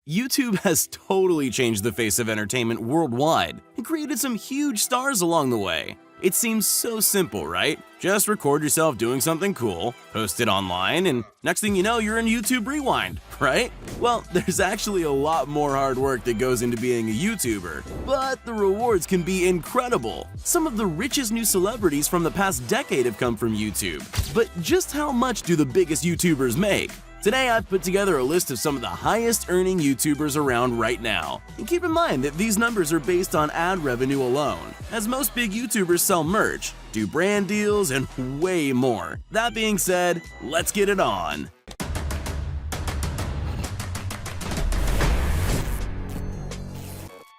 YouTube has totally changed the face of entertainment worldwide and created some huge stars along the way. It seems so simple, right? Just record yourself doing something cool, post it online, and next thing you know, you're in YouTube Rewind, right? Well, there's actually a lot more hard work that goes into being a YouTuber, but the rewards can be incredible. Some of the richest new celebrities from the past decade have come from YouTube. But just how much do the biggest YouTubers make? Today I've put together a list of some of the highest earning YouTubers around right now. And keep in mind that these numbers are based on ad revenue alone, as most big YouTubers sell merch, do brand deals, and way more. That being said, let's get it on.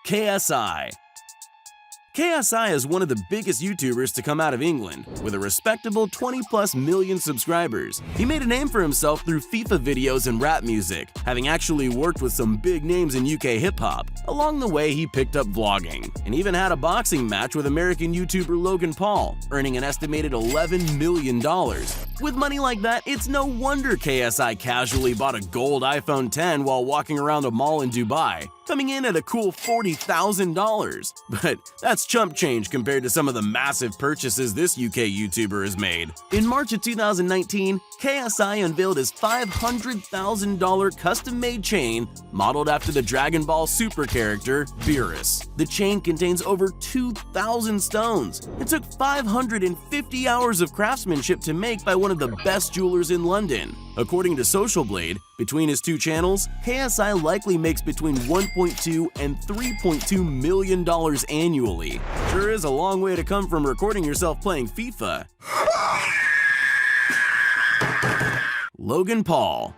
KSI. KSI is one of the biggest YouTubers to come out of England, with a respectable 20+ million subscribers. He made a name for himself through FIFA videos and rap music, having actually worked with some big names in UK hip-hop. Along the way, he picked up vlogging, and even had a boxing match with American YouTuber Logan Paul, earning an estimated $11 million. With money like that, it's no wonder KSI casually bought a gold iPhone X while walking around a mall in Dubai, coming in at a cool $40,000. But that's chump change compared to some of the massive purchases this UK YouTuber has made. In March of 2019, KSI unveiled his $500,000 custom-made chain modeled after the Dragon Ball Super character, Beerus. The chain contains over 2,000 stones. It took 550 hours of craftsmanship to make by one of the best jewelers in London. According to Social Blade, between his two channels, KSI likely makes between $1.2 and $3.2 million annually. Sure is a long way to come from recording yourself playing FIFA. Logan Paul.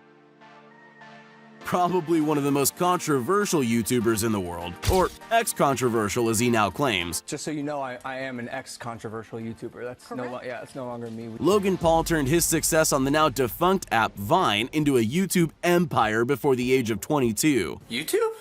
Probably one of the most controversial YouTubers in the world, or ex-controversial as he now claims. Just so you know, I am an ex-controversial YouTuber. That's no longer me. Logan Paul turned his success on the now defunct app Vine into a YouTube empire before the age of 22. YouTube?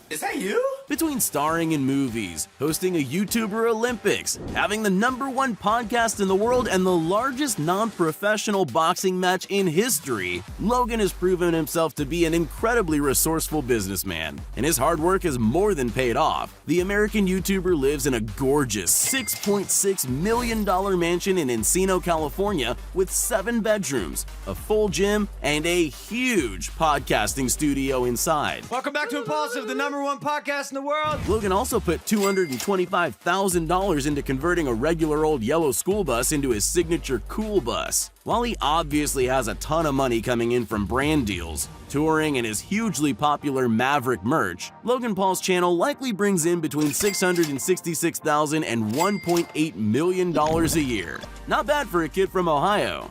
Is that you? Between starring in movies, hosting a YouTuber Olympics, having the #1 podcast in the world, and the largest non-professional boxing match in history, Logan has proven himself to be an incredibly resourceful businessman, and his hard work has more than paid off. The American YouTuber lives in a gorgeous $6.6 million mansion in Encino, California, with 7 bedrooms, a full gym, and a huge podcasting studio inside. Welcome back to Impulsive, the #1 podcast in the world. Logan also put $225,000 into converting a regular old yellow school bus into his signature cool bus. While he obviously has a ton of money coming in from brand deals, touring, and his hugely popular Maverick merch, Logan Paul's channel likely brings in between $666,000 and $1.8 million a year. Not bad for a kid from Ohio.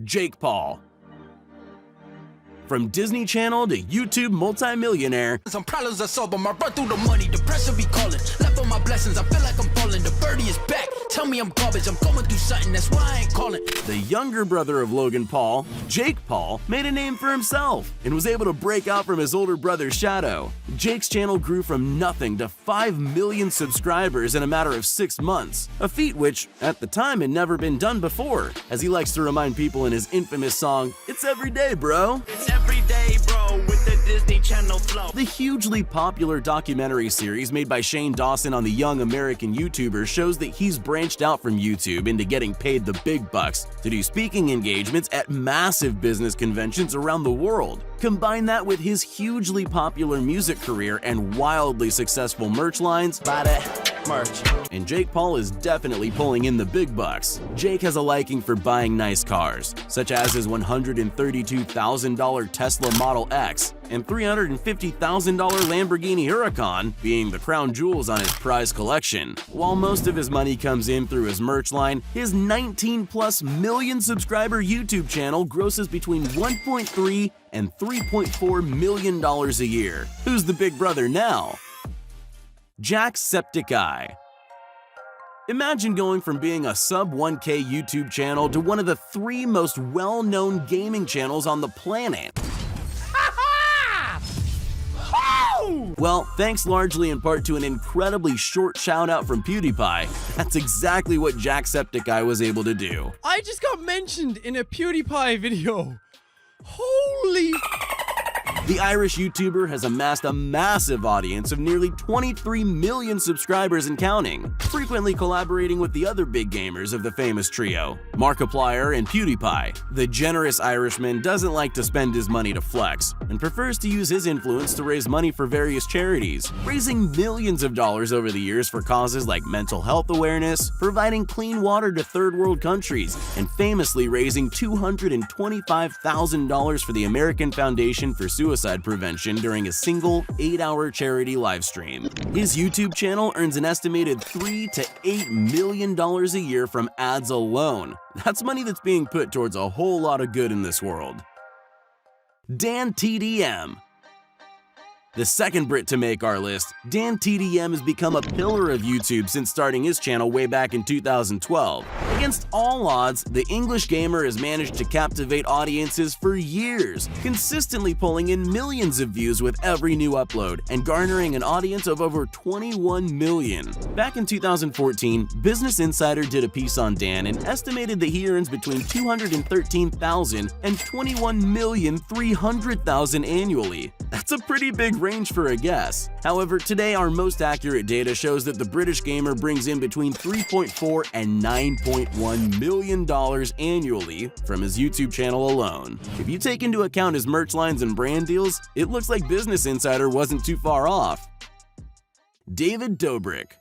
Jake Paul. From Disney Channel to YouTube multimillionaire, some problems I solve, but I run through the money, the pressure be calling. Left on my blessings, I feel like I'm falling. The birdie is back, tell me I'm garbage, I'm going through something, that's why I ain't calling. The younger brother of Logan Paul, Jake Paul, made a name for himself and was able to break out from his older brother's shadow. Jake's channel grew from nothing to 5 million subscribers in a matter of 6 months, a feat which, at the time, had never been done before, as he likes to remind people in his infamous song, "It's every day, bro." It's every day, bro, with the Disney Channel flow. The hugely popular documentary series made by Shane Dawson on the young American YouTuber shows that he's branched out from YouTube into getting paid the big bucks to do speaking engagements at massive business conventions around the world. Combine that with his hugely popular music career and wildly successful merch lines, buy that merch, and Jake Paul is definitely pulling in the big bucks. Jake has a liking for buying nice cars, such as his $132,000 Tesla Model X and $350,000 Lamborghini Huracan being the crown jewels on his prize collection. While most of his money comes in through his merch line, his 19+ million subscriber YouTube channel grosses between $1.3 and $3.4 million a year. Who's the big brother now? Jacksepticeye. Imagine going from being a sub 1K YouTube channel to one of the 3 most well-known gaming channels on the planet. Well, thanks largely in part to an incredibly short shout-out from PewDiePie, that's exactly what Jacksepticeye was able to do. I just got mentioned in a PewDiePie video. Holy The Irish YouTuber has amassed a massive audience of nearly 23 million subscribers and counting, frequently collaborating with the other big gamers of the famous trio, Markiplier and PewDiePie. The generous Irishman doesn't like to spend his money to flex and prefers to use his influence to raise money for various charities, raising millions of dollars over the years for causes like mental health awareness, providing clean water to third world countries, and famously raising $225,000 for the American Foundation for Suicide Prevention during a single 8-hour charity livestream. His YouTube channel earns an estimated $3 to $8 million a year from ads alone. That's money that's being put towards a whole lot of good in this world. Dan TDM. The second Brit to make our list, Dan TDM has become a pillar of YouTube since starting his channel way back in 2012. Against all odds, the English gamer has managed to captivate audiences for years, consistently pulling in millions of views with every new upload and garnering an audience of over 21 million. Back in 2014, Business Insider did a piece on Dan and estimated that he earns between $213,000 and $21,300,000 annually. That's a pretty big range for a guess. However, today our most accurate data shows that the British gamer brings in between $3.4 and $9.1 million annually from his YouTube channel alone. If you take into account his merch lines and brand deals, it looks like Business Insider wasn't too far off. David Dobrik.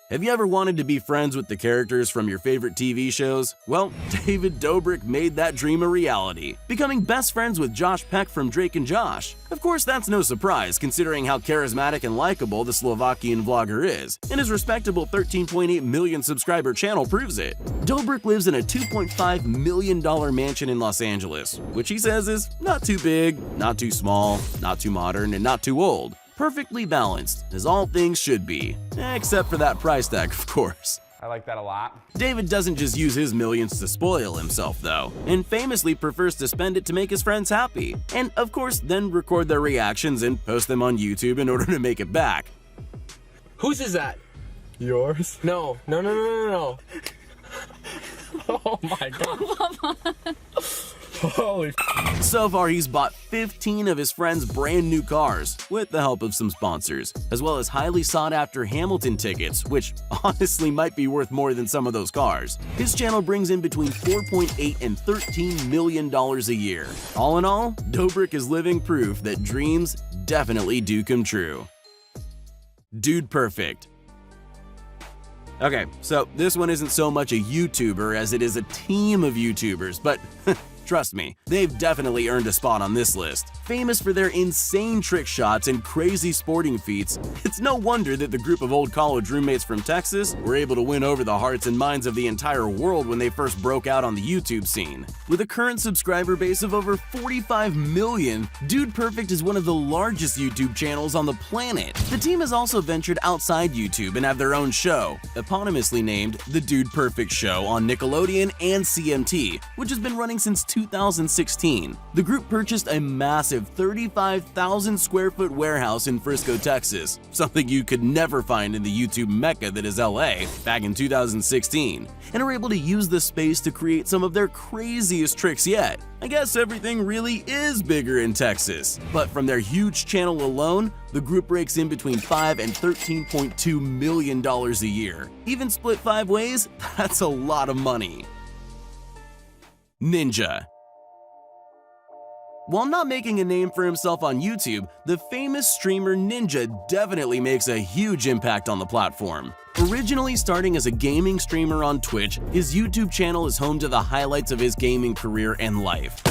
Have you ever wanted to be friends with the characters from your favorite TV shows? Well, David Dobrik made that dream a reality, becoming best friends with Josh Peck from Drake and Josh. Of course, that's no surprise considering how charismatic and likable the Slovakian vlogger is, and his respectable 13.8 million subscriber channel proves it. Dobrik lives in a $2.5 million mansion in Los Angeles, which he says is not too big, not too small, not too modern, and not too old. Perfectly balanced, as all things should be. Except for that price tag, of course. I like that a lot. David doesn't just use his millions to spoil himself, though, and famously prefers to spend it to make his friends happy. And, of course, then record their reactions and post them on YouTube in order to make it back. Whose is that? Yours? No. Oh my god. Holy So far, he's bought 15 of his friends' brand new cars, with the help of some sponsors, as well as highly sought after Hamilton tickets, which honestly might be worth more than some of those cars. His channel brings in between $4.8 and $13 million a year. All in all, Dobrik is living proof that dreams definitely do come true. Dude Perfect. Okay, so this one isn't so much a YouTuber as it is a team of YouTubers, but trust me, they've definitely earned a spot on this list. Famous for their insane trick shots and crazy sporting feats, it's no wonder that the group of old college roommates from Texas were able to win over the hearts and minds of the entire world when they first broke out on the YouTube scene. With a current subscriber base of over 45 million, Dude Perfect is one of the largest YouTube channels on the planet. The team has also ventured outside YouTube and have their own show, eponymously named The Dude Perfect Show on Nickelodeon and CMT, which has been running since 2016. The group purchased a massive 35,000 square foot warehouse in Frisco, Texas, something you could never find in the YouTube mecca that is LA, back in 2016, and are able to use the space to create some of their craziest tricks yet. I guess everything really is bigger in Texas. But from their huge channel alone, the group breaks in between $5 and $13.2 million a year. Even split 5 ways, that's a lot of money. Ninja. While not making a name for himself on YouTube, the famous streamer Ninja definitely makes a huge impact on the platform. Originally starting as a gaming streamer on Twitch, his YouTube channel is home to the highlights of his gaming career and life,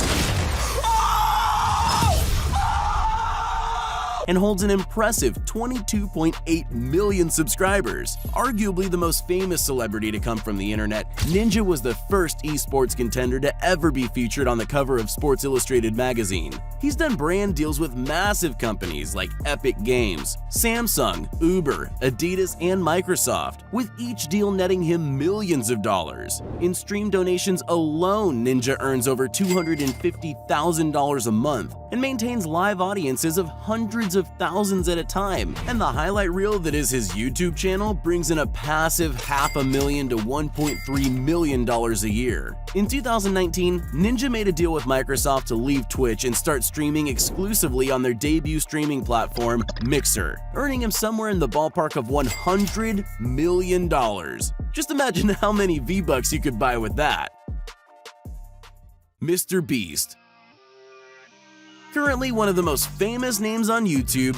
and holds an impressive 22.8 million subscribers. Arguably the most famous celebrity to come from the internet, Ninja was the first esports contender to ever be featured on the cover of Sports Illustrated magazine. He's done brand deals with massive companies like Epic Games, Samsung, Uber, Adidas, and Microsoft, with each deal netting him millions of dollars. In stream donations alone, Ninja earns over $250,000 a month and maintains live audiences of hundreds of of thousands at a time, and the highlight reel that is his YouTube channel brings in a passive $500,000 to $1.3 million a year. In 2019, Ninja made a deal with Microsoft to leave Twitch and start streaming exclusively on their debut streaming platform, Mixer, earning him somewhere in the ballpark of $100 million. Just imagine how many V-Bucks you could buy with that. Mr. Beast. Currently one of the most famous names on YouTube,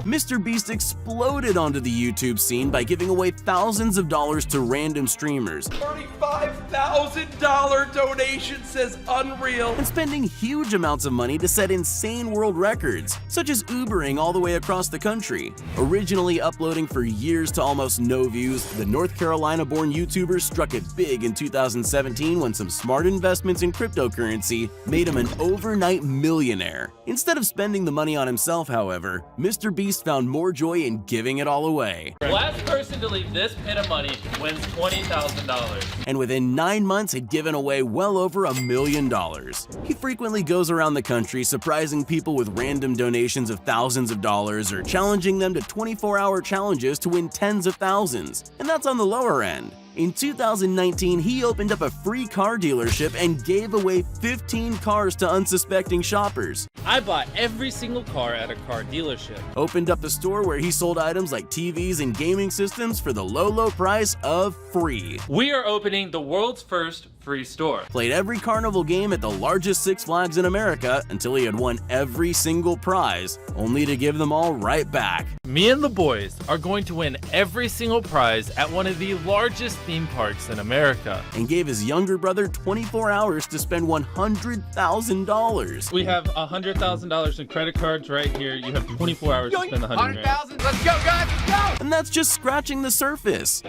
Mr. Beast exploded onto the YouTube scene by giving away thousands of dollars to random streamers. $35,000 donation says unreal. And spending huge amounts of money to set insane world records, such as Ubering all the way across the country. Originally uploading for years to almost no views, the North Carolina-born YouTuber struck it big in 2017 when some smart investments in cryptocurrency made him an overnight millionaire. Instead of spending the money on himself, however, Mr. Beast found more joy in giving it all away. Last person to leave this pit of money wins $20,000. And within 9 months had given away well over $1 million. He frequently goes around the country surprising people with random donations of thousands of dollars or challenging them to 24-hour challenges to win tens of thousands, and that's on the lower end. In 2019, he opened up a free car dealership and gave away 15 cars to unsuspecting shoppers. I bought every single car at a car dealership. Opened up a store where he sold items like TVs and gaming systems for the low price of free. We are opening the world's first free store. Played every carnival game at the largest Six Flags in America until he had won every single prize, only to give them all right back. Me and the boys are going to win every single prize at one of the largest theme parks in America. And gave his younger brother 24 hours to spend $100,000. We have $100,000 in credit cards right here. You have 24 hours to spend the $100,000. Let's go, guys, let's go! And that's just scratching the surface.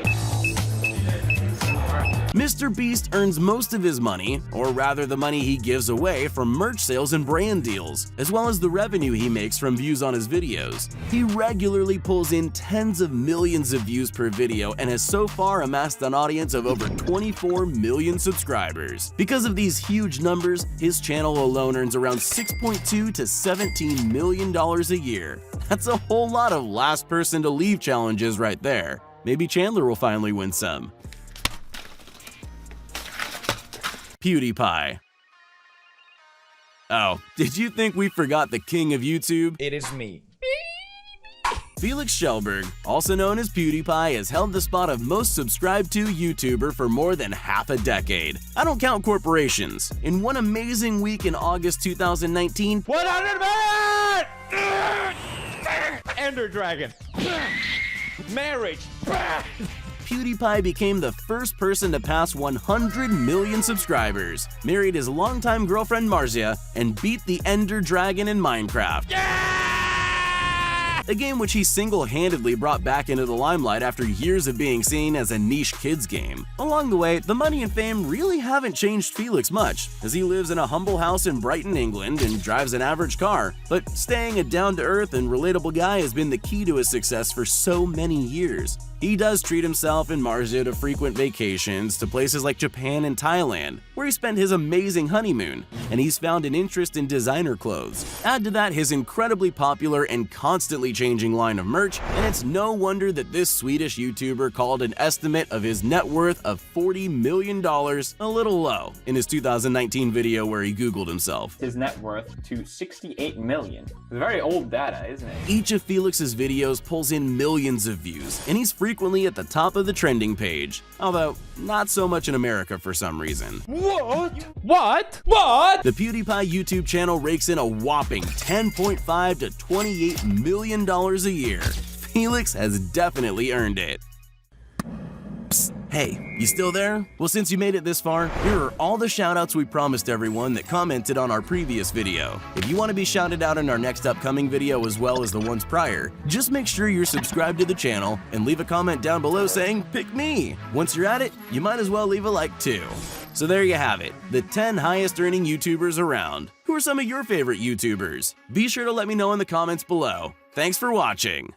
Mr. Beast earns most of his money, or rather the money he gives away, from merch sales and brand deals, as well as the revenue he makes from views on his videos. He regularly pulls in tens of millions of views per video and has so far amassed an audience of over 24 million subscribers. Because of these huge numbers, his channel alone earns around $6.2 to $17 million a year. That's a whole lot of last person to leave challenges right there. Maybe Chandler will finally win some. PewDiePie. Oh, did you think we forgot the king of YouTube? It is me. Felix Schellberg, also known as PewDiePie, has held the spot of most subscribed to YouTuber for more than half a decade. I don't count corporations. In one amazing week in August 2019, 100 million! Ender Dragon. Marriage. PewDiePie became the first person to pass 100 million subscribers, married his longtime girlfriend Marzia, and beat the Ender Dragon in Minecraft. A game which he single-handedly brought back into the limelight after years of being seen as a niche kids game. Along the way, the money and fame really haven't changed Felix much, as he lives in a humble house in Brighton, England, and drives an average car. But staying a down-to-earth and relatable guy has been the key to his success for so many years. He does treat himself and Marzia to frequent vacations to places like Japan and Thailand, where he spent his amazing honeymoon, and he's found an interest in designer clothes. Add to that his incredibly popular and constantly changing line of merch, and it's no wonder that this Swedish YouTuber called an estimate of his net worth of $40 million a little low in his 2019 video where he Googled himself. His net worth to 68 million. Very old data, isn't it? Each of Felix's videos pulls in millions of views, and he's frequently at the top of the trending page, although not so much in America for some reason. What? The PewDiePie YouTube channel rakes in a whopping $10.5 to $28 million a year. Felix has definitely earned it. Psst, hey, you still there? Well, since you made it this far, here are all the shoutouts we promised everyone that commented on our previous video. If you want to be shouted out in our next upcoming video as well as the ones prior, just make sure you're subscribed to the channel and leave a comment down below saying, "Pick me." Once you're at it, you might as well leave a like too. So there you have it, the 10 highest earning YouTubers around. Who are some of your favorite YouTubers? Be sure to let me know in the comments below. Thanks for watching.